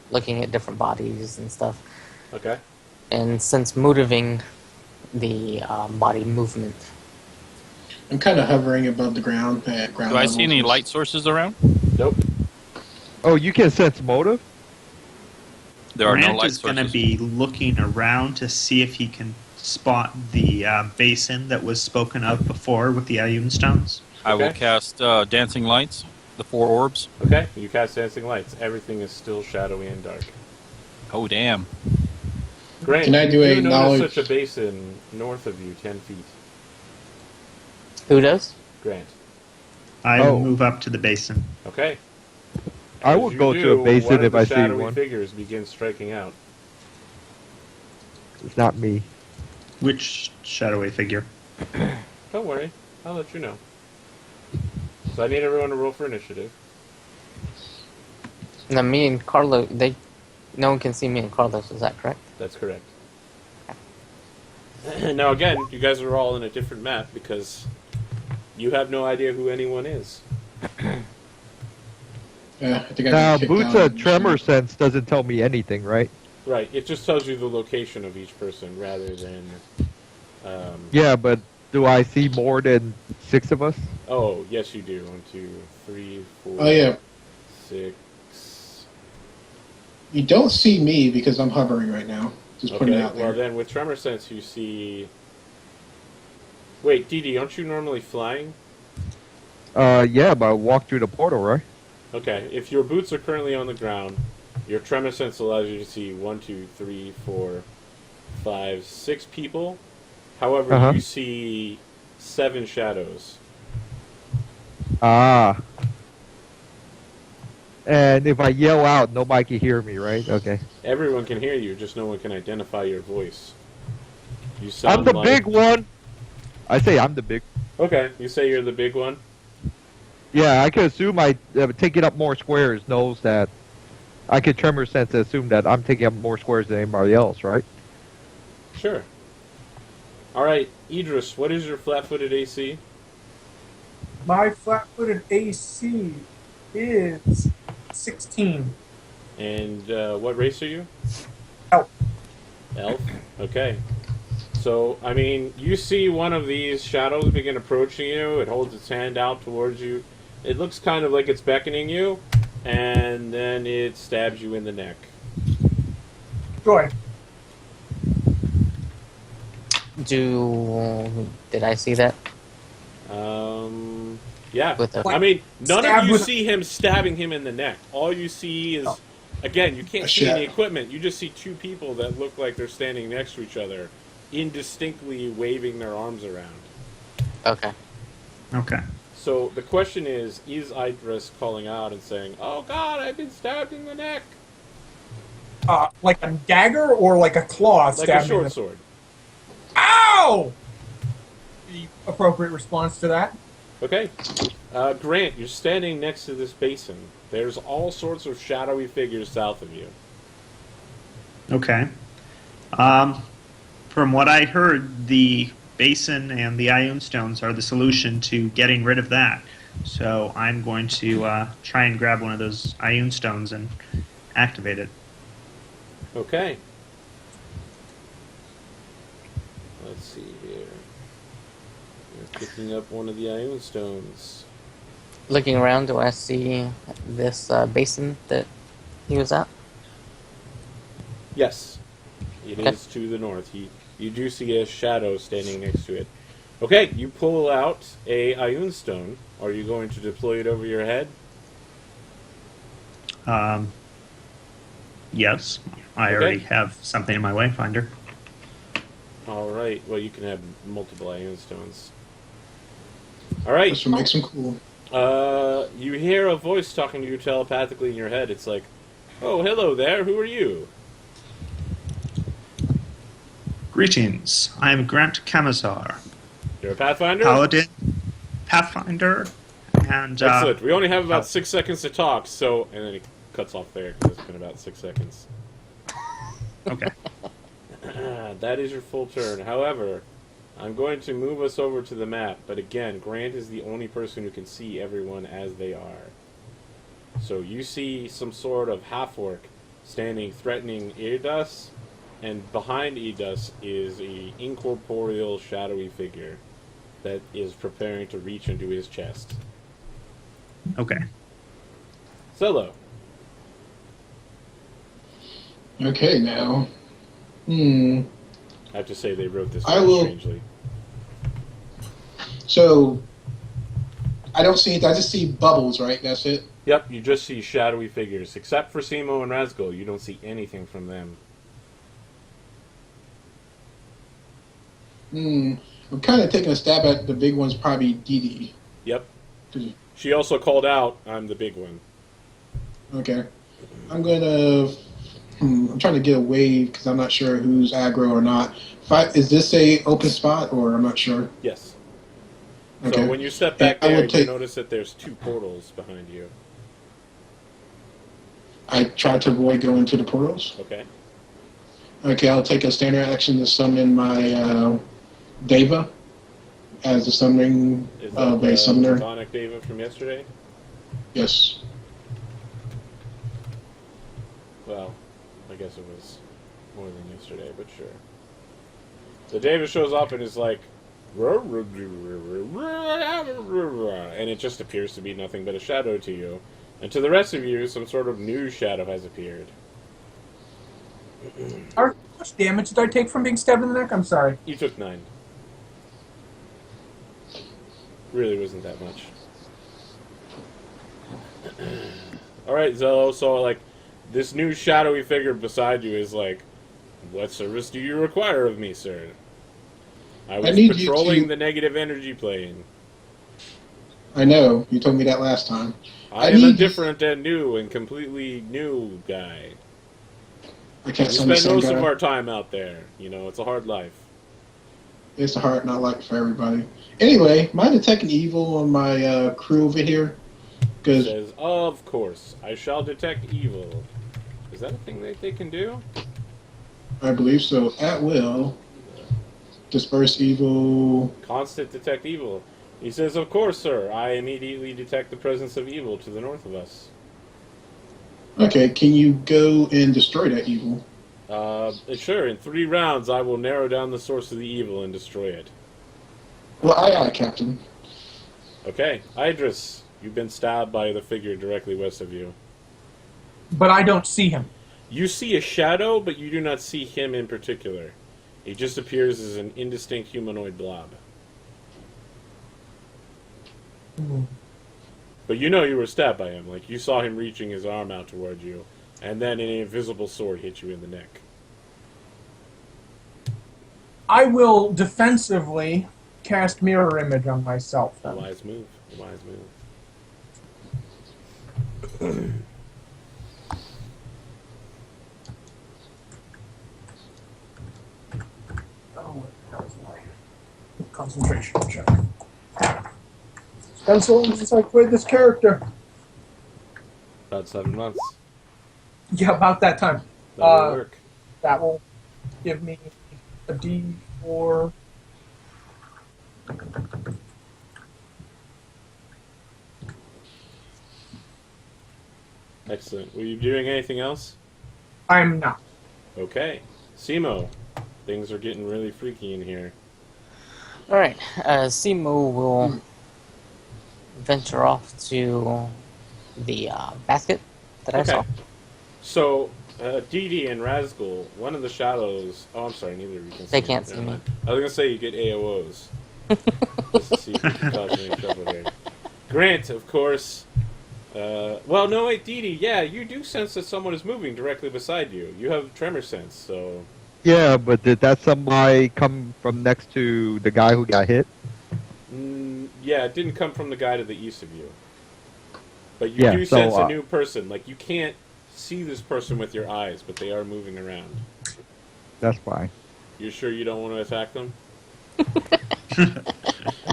Speaker 7: looking at different bodies and stuff.
Speaker 1: Okay.
Speaker 7: And since motivating the body movement,
Speaker 3: I'm kind of hovering above the ground at ground
Speaker 6: Do I
Speaker 3: level.
Speaker 6: see any light sources around?
Speaker 1: Nope.
Speaker 2: Oh, you can sense motive?
Speaker 6: There are no
Speaker 4: Grant
Speaker 6: light
Speaker 4: is going to
Speaker 6: sources.
Speaker 4: be looking around to see if he can spot the basin that was spoken of before with the Ayun stones.
Speaker 6: I will
Speaker 1: Okay.
Speaker 6: cast Dancing Lights, the 4 orbs.
Speaker 1: Okay. You cast Dancing Lights. Everything is still shadowy and dark.
Speaker 6: Oh, damn.
Speaker 1: Grant,
Speaker 3: Can I do a
Speaker 1: you notice
Speaker 3: knowledge-
Speaker 1: such a basin north of you, 10 feet.
Speaker 7: who does?
Speaker 1: Grant.
Speaker 4: I
Speaker 2: Oh.
Speaker 4: move up to the basin.
Speaker 1: Okay.
Speaker 2: I
Speaker 1: As
Speaker 2: will
Speaker 1: you
Speaker 2: go
Speaker 1: do,
Speaker 2: to a basin
Speaker 1: one of
Speaker 2: if
Speaker 1: the
Speaker 2: I see
Speaker 1: shadowy
Speaker 2: one.
Speaker 1: figures begins striking out.
Speaker 2: It's not me.
Speaker 4: Which shadowy figure?
Speaker 1: Don't worry. I'll let you know. So I need everyone to roll for initiative.
Speaker 7: Now, me and Carlo, no one can see me and Carlos. Is that correct?
Speaker 1: That's correct. Now again, you guys are all in a different map because you have no idea who anyone is.
Speaker 3: I think I
Speaker 2: Now,
Speaker 3: got kicked
Speaker 2: Boots
Speaker 3: out.
Speaker 2: of Tremor Sense doesn't tell me anything, right?
Speaker 1: Right. It just tells you the location of each person rather than.
Speaker 2: Yeah, but do I see more than 6 of us?
Speaker 1: Oh, yes, you do. 1, 2, 3, 4,
Speaker 3: Oh yeah,
Speaker 1: 6.
Speaker 3: you don't see me because I'm hovering right now. Just putting
Speaker 1: Okay.
Speaker 3: it out there.
Speaker 1: Well, then with Tremor Sense, you see. Wait, Dee Dee, aren't you normally flying?
Speaker 2: Yeah, but I walk through the portal, right?
Speaker 1: Okay, if your boots are currently on the ground, your tremor sense allows you to see 1, 2, 3, 4, 5, 6 people. However,
Speaker 2: Uh-huh.
Speaker 1: you see 7 shadows.
Speaker 2: Ah. And if I yell out, nobody can hear me, right? Okay.
Speaker 1: Everyone can hear you, just no one can identify your voice. You sound
Speaker 2: I'm the
Speaker 1: like...
Speaker 2: big one! I say I'm the big.
Speaker 1: Okay, you say you're the big one?
Speaker 2: Yeah, I can assume taking up more squares knows that. I could Tremor Sense to assume that I'm taking up more squares than anybody else, right?
Speaker 1: Sure. Alright, Idris, what is your flat-footed AC?
Speaker 5: My flat-footed AC is 16.
Speaker 1: And what race are you?
Speaker 5: Elf.
Speaker 1: Elf? Okay. So, I mean, you see one of these shadows begin approaching you. It holds its hand out towards you. It looks kind of like it's beckoning you, and then it stabs you in the neck.
Speaker 5: Joy.
Speaker 7: Did I see that?
Speaker 1: Yeah.
Speaker 7: With a-
Speaker 1: I mean, none
Speaker 5: Stab
Speaker 1: of you
Speaker 5: with-
Speaker 1: see him stabbing him in the neck. All you see is, again, you can't
Speaker 3: A
Speaker 1: see any
Speaker 3: shadow.
Speaker 1: equipment. You just see 2 people that look like they're standing next to each other, indistinctly waving their arms around.
Speaker 7: Okay.
Speaker 4: Okay.
Speaker 1: So the question is Idris calling out and saying, "Oh God, I've been stabbed in the neck,"
Speaker 5: Like a dagger or like a claw
Speaker 1: like a
Speaker 5: stabbing
Speaker 1: short
Speaker 5: the...
Speaker 1: sword?
Speaker 5: Ow! The appropriate response to that.
Speaker 1: Okay. Grant, you're standing next to this basin. There's all sorts of shadowy figures south of you.
Speaker 4: Okay. From what I heard, the basin and the Ioun stones are the solution to getting rid of that. So I'm going to try and grab one of those Ioun stones and activate it.
Speaker 1: Okay. Let's see here. You're picking up one of the Ioun stones.
Speaker 7: Looking around, do I see this basin that he was at?
Speaker 1: Yes. It
Speaker 7: Okay.
Speaker 1: is to the north. You do see a shadow standing next to it. Okay, you pull out a Ioun stone. Are you going to deploy it over your head?
Speaker 4: Yes, I
Speaker 1: Okay.
Speaker 4: already have something in my wayfinder.
Speaker 1: All right. Well, you can have multiple Ioun stones. All right.
Speaker 3: This will make some cool.
Speaker 1: You hear a voice talking to you telepathically in your head. It's like, "Oh, hello there. Who are you?"
Speaker 4: Greetings, I am Grant Camisar,
Speaker 1: You're a Pathfinder?
Speaker 4: Paladin, Pathfinder, and
Speaker 1: Excellent. We only have about 6 seconds to talk, so... And then he cuts off there, because it's been about 6 seconds.
Speaker 4: okay.
Speaker 1: That is your full turn. However, I'm going to move us over to the map, but again, Grant is the only person who can see everyone as they are. So you see some sort of half-orc standing threatening Idus, and behind Idus is a incorporeal, shadowy figure that is preparing to reach into his chest.
Speaker 4: Okay.
Speaker 1: Solo.
Speaker 3: Okay, now.
Speaker 1: I have to say they wrote this
Speaker 3: I
Speaker 1: very
Speaker 3: will-
Speaker 1: strangely.
Speaker 3: So, I don't see it. I just see bubbles, right? That's it.
Speaker 1: Yep, you just see shadowy figures. Except for Simo and Razgul, you don't see anything from them.
Speaker 3: I'm kind of taking a stab at the big one's probably Dee Dee.
Speaker 1: Yep. She also called out, "I'm the big one."
Speaker 3: Okay. I'm gonna. I'm trying to get away because I'm not sure who's aggro or not. Is this a open spot or I'm not sure?
Speaker 1: Yes.
Speaker 3: Okay.
Speaker 1: So when you step back
Speaker 3: I will
Speaker 1: there, you
Speaker 3: take-
Speaker 1: notice that there's 2 portals behind you.
Speaker 3: I try to avoid going to the portals.
Speaker 1: Okay.
Speaker 3: Okay, I'll take a standard action to summon my Deva as the summoning
Speaker 1: Is that
Speaker 3: base
Speaker 1: the
Speaker 3: summoner.
Speaker 1: Platonic Deva from yesterday?
Speaker 3: Yes.
Speaker 1: Well, I guess it was more than yesterday, but sure. The Deva shows up and is like, and it just appears to be nothing but a shadow to you. And to the rest of you, some sort of new shadow has appeared.
Speaker 5: How much damage did I take from being stabbed in the neck? I'm sorry.
Speaker 1: You took 9. Really wasn't that much. Alright, Zello, so, like, this new shadowy figure beside you is like, "What service do you require of me, sir? I was
Speaker 3: need you
Speaker 1: patrolling
Speaker 3: to-
Speaker 1: the negative energy plane.
Speaker 3: I know. You told me that last time.
Speaker 1: I
Speaker 3: I
Speaker 1: am a
Speaker 3: need-
Speaker 1: different and new and completely new guy.
Speaker 3: I can't
Speaker 1: We
Speaker 3: summon the
Speaker 1: spend
Speaker 3: same
Speaker 1: most
Speaker 3: guy.
Speaker 1: of our time out there. You know, it's a hard life."
Speaker 3: It's a hard not like for everybody. Anyway, mind detecting evil on my crew over here?
Speaker 1: He
Speaker 3: Because
Speaker 1: says, "Of course, I shall detect evil." Is that a thing that they can do?
Speaker 3: I believe so. At will. Disperse evil.
Speaker 1: Constant detect evil. He says, "Of course, sir. I immediately detect the presence of evil to the north of us."
Speaker 3: Okay, can you go and destroy that evil?
Speaker 1: Sure. In 3 rounds, I will narrow down the source of the evil and destroy it.
Speaker 3: Well, aye, Captain.
Speaker 1: Okay, Idris, you've been stabbed by the figure directly west of you.
Speaker 5: But I don't see him.
Speaker 1: You see a shadow, but you do not see him in particular. He just appears as an indistinct humanoid blob. But you know you were stabbed by him. Like, you saw him reaching his arm out toward you, and then an invisible sword hit you in the neck.
Speaker 5: I will defensively cast Mirror Image on myself.
Speaker 1: A
Speaker 5: Then.
Speaker 1: wise move. A wise move.
Speaker 5: Oh, what the hell is my concentration check? It's been so long since I played this character.
Speaker 1: About 7 months.
Speaker 5: Yeah, about that time.
Speaker 1: That'll work.
Speaker 5: That will give me a D4.
Speaker 1: Excellent. Were you doing anything else?
Speaker 5: I'm not.
Speaker 1: Okay. Simo, things are getting really freaky in here.
Speaker 7: Alright, Simu will venture off to the basket that I saw.
Speaker 1: So, Dee Dee and Razgul, one of the shadows... Oh, I'm sorry, neither of you can see
Speaker 7: They
Speaker 1: me.
Speaker 7: can't see
Speaker 1: Never
Speaker 7: me.
Speaker 1: mind. I was going to say you get AOs. Just to see if you can cause any trouble here. Grant, of course... well, no, wait, Dee Dee, yeah, you do sense that someone is moving directly beside you. You have tremor sense, so...
Speaker 2: Yeah, but did that somebody come from next to the guy who got hit?
Speaker 1: Yeah, it didn't come from the guy to the east of you. But you
Speaker 2: Yeah,
Speaker 1: do
Speaker 2: so,
Speaker 1: sense a new person. Like, you can't see this person with your eyes, but they are moving around.
Speaker 2: That's fine.
Speaker 1: You sure you don't want to attack them?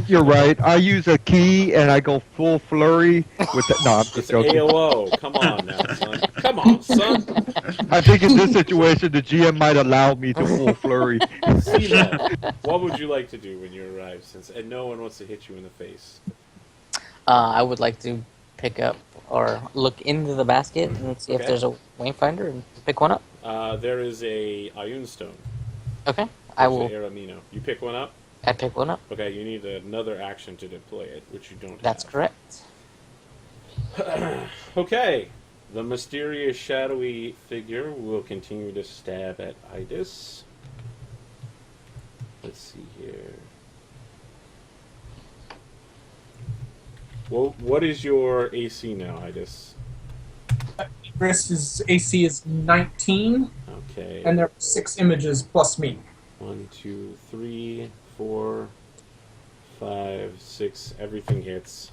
Speaker 2: You're right. I use a key and I go full flurry with the... No, I'm just
Speaker 1: It's
Speaker 2: joking.
Speaker 1: AOO. Come on now, son. Come on, son.
Speaker 2: I think in this situation, the GM might allow me to full flurry.
Speaker 1: Simo, what would you like to do when you arrive? And no one wants to hit you in the face.
Speaker 7: I would like to pick up or look into the basket and see if
Speaker 1: Okay.
Speaker 7: there's a wayfinder and pick one up.
Speaker 1: There is a Ayun stone.
Speaker 7: Okay, I
Speaker 1: There's
Speaker 7: will.
Speaker 1: a Aramino. You pick one up?
Speaker 7: I pick one up.
Speaker 1: Okay, you need another action to deploy it, which you don't
Speaker 7: That's
Speaker 1: have.
Speaker 7: correct.
Speaker 1: Okay. The mysterious shadowy figure will continue to stab at Idis. Let's see here. Well, what is your AC now, Idis?
Speaker 5: Chris' AC is 19,
Speaker 1: Okay.
Speaker 5: and there are 6 images plus me.
Speaker 1: 1, 2, 3, 4, 5, 6. Everything hits.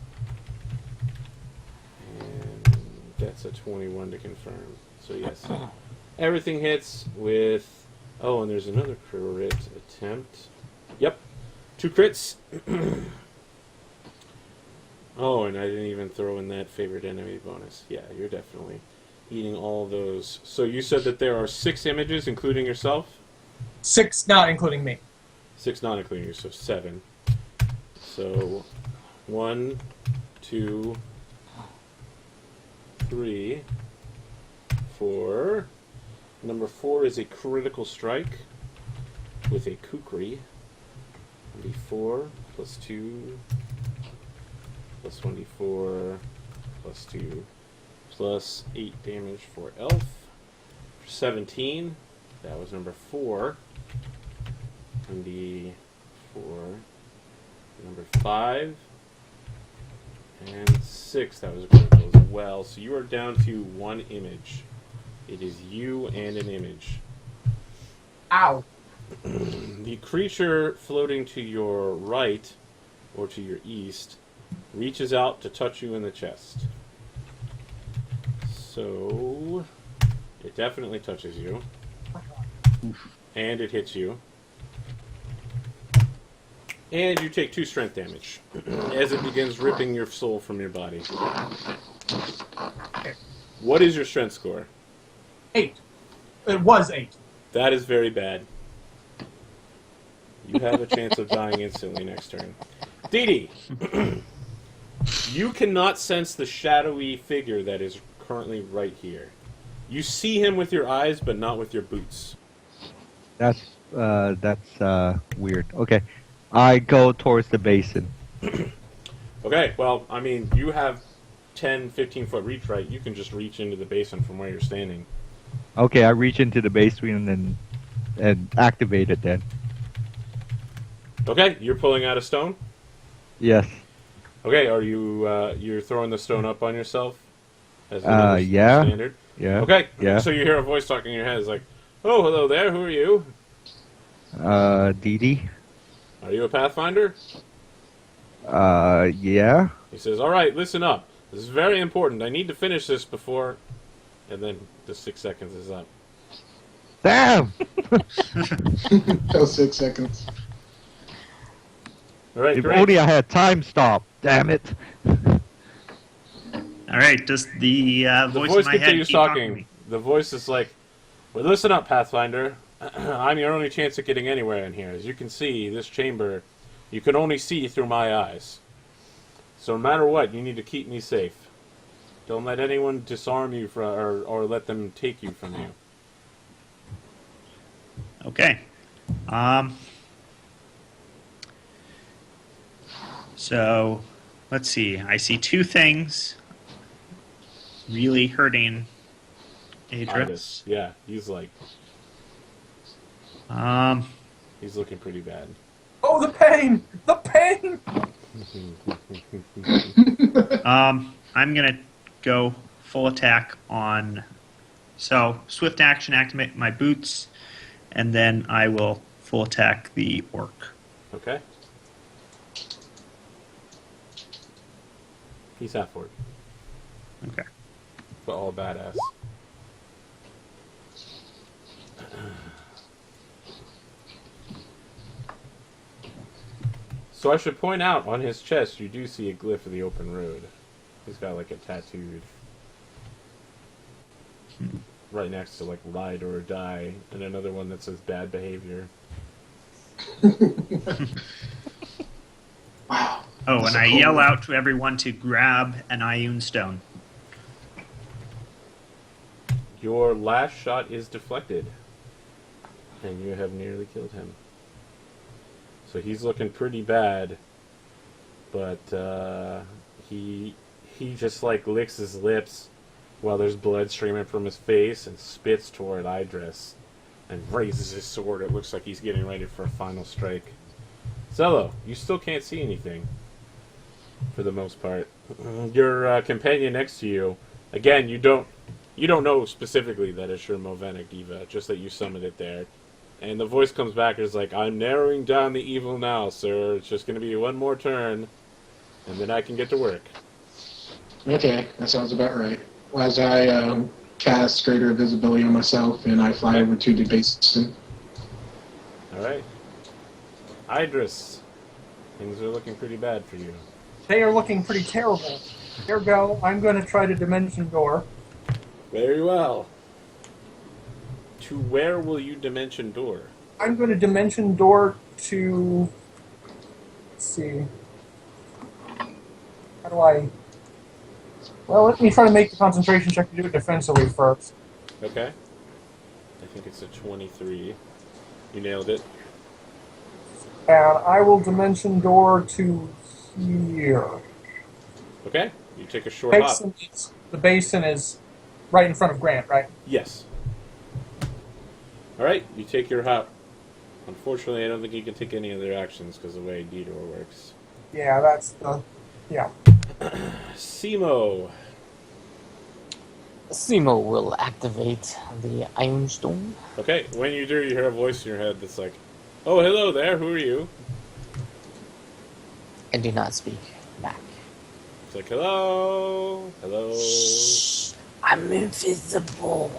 Speaker 1: And that's a 21 to confirm. So yes. Everything hits with... Oh, and there's another crit attempt. Yep. 2 crits. Oh, and I didn't even throw in that favorite enemy bonus. Yeah, you're definitely eating all those. So you said that there are 6 images, including yourself?
Speaker 5: 6 not including me.
Speaker 1: 6 not including you, so 7. So 1, 2, 3, 4. Number 4 is a critical strike with a kukri. 1d4 plus 2 plus 1d4 plus 2 plus 8 damage for elf. For 17, that was number 4. 1d4, number 5, and 6, that was critical as well. So you are down to 1 image. It is you and an image.
Speaker 5: Ow.
Speaker 1: The creature floating to your right, or to your east, reaches out to touch you in the chest. So, it definitely touches you. And it hits you. And you take 2 strength damage as it begins ripping your soul from your body. What is your strength score?
Speaker 5: 8. It was 8.
Speaker 1: That is very bad. You have a chance of dying instantly next turn. Dee Dee, you cannot sense the shadowy figure that is currently right here. You see him with your eyes, but not with your boots.
Speaker 2: That's weird. Okay. I go towards the basin.
Speaker 1: Okay, well, I mean, you have 10, 15-foot reach, right? You can just reach into the basin from where you're standing.
Speaker 2: Okay, I reach into the basin and activate it then.
Speaker 1: Okay, you're pulling out a stone?
Speaker 2: Yes.
Speaker 1: Okay, are you, you're throwing the stone up on yourself? As another
Speaker 2: yeah.
Speaker 1: standard?
Speaker 2: Yeah.
Speaker 1: Okay,
Speaker 2: Yeah.
Speaker 1: so you hear a voice talking in your head. It's like, oh, hello there, who are you?
Speaker 2: Dee Dee.
Speaker 1: Are you a Pathfinder?
Speaker 2: Yeah.
Speaker 1: He says, all right, listen up. This is very important. I need to finish this before... And then the 6 seconds is up.
Speaker 2: Damn!
Speaker 3: Those 6 seconds.
Speaker 1: All right,
Speaker 2: If
Speaker 1: great.
Speaker 2: only I had time stop. Damn it.
Speaker 4: All right, does the
Speaker 1: The
Speaker 4: voice
Speaker 1: voice
Speaker 4: in my head
Speaker 1: continues
Speaker 4: keep talking to
Speaker 1: talking.
Speaker 4: me?
Speaker 1: The voice is like, well, listen up, Pathfinder. I'm your only chance of getting anywhere in here. As you can see, this chamber, you can only see through my eyes. So no matter what, you need to keep me safe. Don't let anyone disarm you or let them take you from you.
Speaker 4: Okay. So, let's see. I see two things really hurting Adris.
Speaker 1: Yeah, he's looking pretty bad.
Speaker 5: Oh, the pain! The pain!
Speaker 4: I'm gonna go full attack on. So, swift action, activate my boots, and then I will full attack the orc.
Speaker 1: Okay. He's half orc,
Speaker 4: Okay.
Speaker 1: but all badass. So I should point out, on his chest, you do see a glyph of the open road. He's got like a tattooed right next to like ride or die, and another one that says bad behavior.
Speaker 3: Wow.
Speaker 4: Oh,
Speaker 3: That's
Speaker 4: and
Speaker 3: a
Speaker 4: I
Speaker 3: cool
Speaker 4: yell
Speaker 3: one.
Speaker 4: out to everyone to grab an Ioun stone.
Speaker 1: Your last shot is deflected, and you have nearly killed him. So he's looking pretty bad, but he just like licks his lips while there's blood streaming from his face and spits toward Idris and raises his sword. It looks like he's getting ready for a final strike. Zello, you still can't see anything for the most part. Your companion next to you, again, you don't know specifically that it's your Movenic Diva, just that you summoned it there. And the voice comes back and is like, I'm narrowing down the evil now, sir. It's just going to be one more turn, and then I can get to work.
Speaker 3: Okay, that sounds about right. As I cast greater visibility on myself, and I fly over to the basin.
Speaker 1: All right. Idris, things are looking pretty bad for you.
Speaker 5: They are looking pretty terrible. Ergo, I'm going to try to Dimension Door.
Speaker 1: Very well. To where will you dimension door?
Speaker 5: I'm going to Dimension Door to... Let's see. How do I... Well, let me try to make the concentration check to do it defensively first.
Speaker 1: Okay. I think it's a 23. You nailed it.
Speaker 5: And I will Dimension Door to here.
Speaker 1: Okay. You take a short hop.
Speaker 5: The basin is right in front of Grant, right?
Speaker 1: Yes. All right. You take your hop. Unfortunately, I don't think you can take any other actions because of the way Detour works.
Speaker 5: Yeah, that's the... Yeah.
Speaker 1: Simo.
Speaker 7: Simo will activate the Iron Stone.
Speaker 1: Okay. When you do, you hear a voice in your head that's like, oh, hello there. Who are you?
Speaker 7: And do not speak back.
Speaker 1: It's like, hello. Hello.
Speaker 7: Shh, I'm invisible.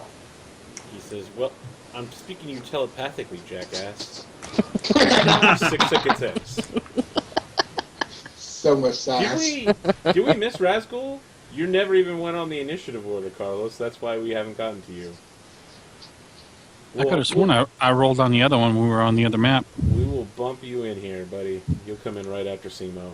Speaker 1: He says, well, I'm speaking to you telepathically, jackass. 6 seconds in.
Speaker 3: So much sass.
Speaker 1: Did we miss Razgul? You never even went on the initiative order, Carlos. That's why we haven't gotten to you.
Speaker 6: I could have sworn I rolled on the other one when we were on the other map.
Speaker 1: We will bump you in here, buddy. You'll come in right after Simo.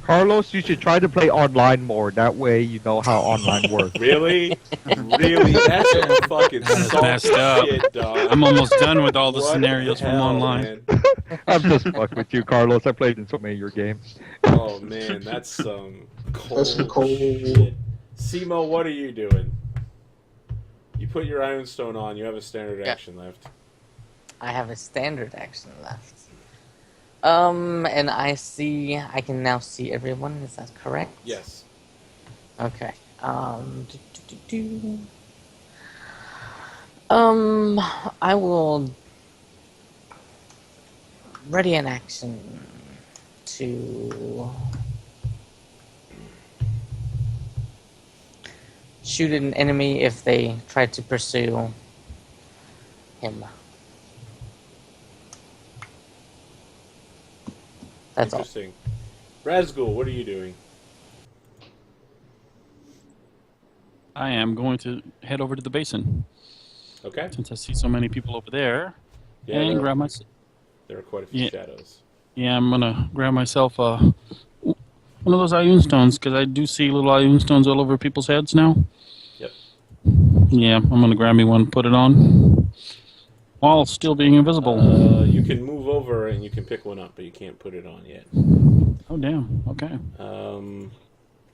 Speaker 2: Carlos, you should try to play online more. That way you know how online works.
Speaker 1: Really? Really? That's some fucking
Speaker 6: Messed up.
Speaker 1: shit, dog.
Speaker 6: I'm almost done with all the
Speaker 1: What
Speaker 6: scenarios
Speaker 1: the
Speaker 6: from
Speaker 1: hell,
Speaker 6: online.
Speaker 1: man?
Speaker 2: I'm just fucking with you, Carlos. I played in so many of your games.
Speaker 1: Oh, man. That's some cold,
Speaker 3: That's some cold
Speaker 1: shit. Simo, what are you doing? You put your Iron Stone on. You have a standard action left.
Speaker 7: I have a standard action left. And I can now see everyone, is that correct?
Speaker 1: Yes.
Speaker 7: Okay. I will ready in action to shoot an enemy if they try to pursue him. That's all.
Speaker 1: Interesting. Razgul, what are you doing?
Speaker 6: I am going to head over to the basin
Speaker 1: Okay.
Speaker 6: since I see so many people over there,
Speaker 1: Yeah,
Speaker 6: and
Speaker 1: there,
Speaker 6: grab my.
Speaker 1: there are quite a few
Speaker 6: Yeah.
Speaker 1: shadows.
Speaker 6: Yeah, I'm gonna grab myself one of those Ioun stones because I do see little Ioun stones all over people's heads now.
Speaker 1: Yep.
Speaker 6: Yeah, I'm gonna grab me one, put it on, while still being invisible.
Speaker 1: You can move over and you can pick one up, but you can't put it on yet.
Speaker 6: Oh damn. Okay.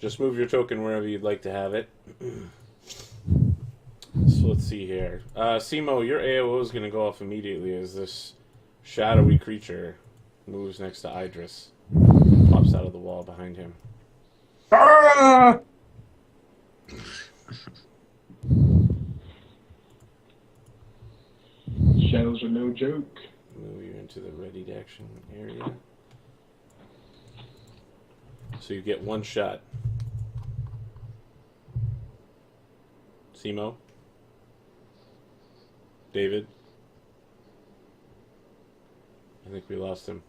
Speaker 1: Just move your token wherever you'd like to have it. So let's see here. Simo, your AOO is going to go off immediately as this shadowy creature moves next to Idris. Pops out of the wall behind him.
Speaker 5: Ah!
Speaker 3: Shadows are no joke.
Speaker 1: Move you into the ready action area. So you get one shot. Simo? David? I think we lost him.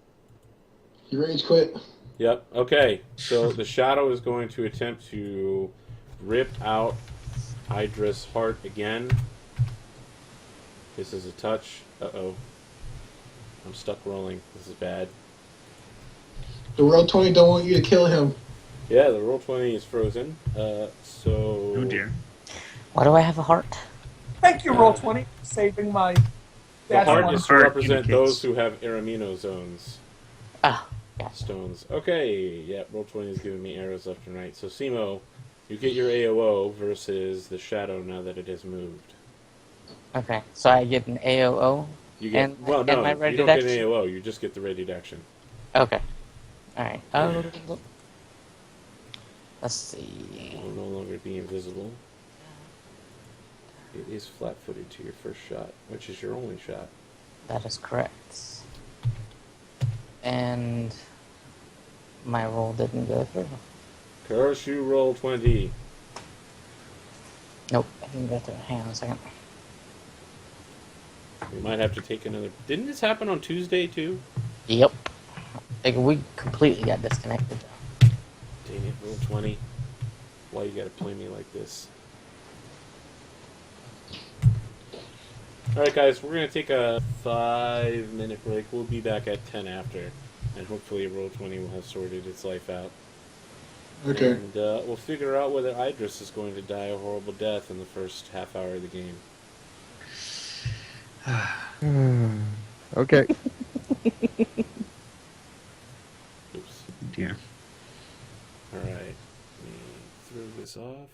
Speaker 3: You rage quit.
Speaker 1: Yep. Okay. So the shadow is going to attempt to rip out Idris' heart again. This is a touch. Uh-oh. I'm stuck rolling. This is bad.
Speaker 3: The roll 20 don't want you to kill him.
Speaker 1: Yeah, the roll 20 is frozen. So...
Speaker 4: Oh dear.
Speaker 7: Why do I have a heart?
Speaker 5: Thank you, Roll20, for saving my.
Speaker 1: The
Speaker 5: dash
Speaker 1: heart
Speaker 5: one.
Speaker 1: is to
Speaker 4: Heart
Speaker 1: represent
Speaker 4: indicates-
Speaker 1: those who have Aramino zones.
Speaker 7: Ah, yeah.
Speaker 1: Stones. Okay, yeah, roll 20 is giving me arrows left and right. So, Simo, you get your AOO versus the shadow now that it has moved.
Speaker 7: Okay, so I get an AOO.
Speaker 1: You get,
Speaker 7: And-
Speaker 1: well,
Speaker 7: and
Speaker 1: no,
Speaker 7: my
Speaker 1: you
Speaker 7: ready
Speaker 1: don't get an
Speaker 7: action?
Speaker 1: AOO, you just get the ready action.
Speaker 7: Okay. Alright. Let's see.
Speaker 1: Will no longer be invisible. It is flat-footed to your first shot, which is your only shot.
Speaker 7: That is correct. And my roll didn't go through.
Speaker 1: Curse you, roll 20.
Speaker 7: Nope, it didn't go through. Hang on a second.
Speaker 1: We might have to take another... Didn't this happen on Tuesday, too?
Speaker 7: Yep. Like, we completely got disconnected.
Speaker 1: Dang it, roll 20. Why you gotta play me like this? Alright guys, we're gonna take a 5-minute break. We'll be back at 10 after. And hopefully roll 20 will have sorted its life out.
Speaker 3: Okay.
Speaker 1: And we'll figure out whether Idris is going to die a horrible death in the first half hour of the game.
Speaker 2: Okay.
Speaker 1: Oops.
Speaker 4: Dear.
Speaker 1: Alright. Let me throw this off.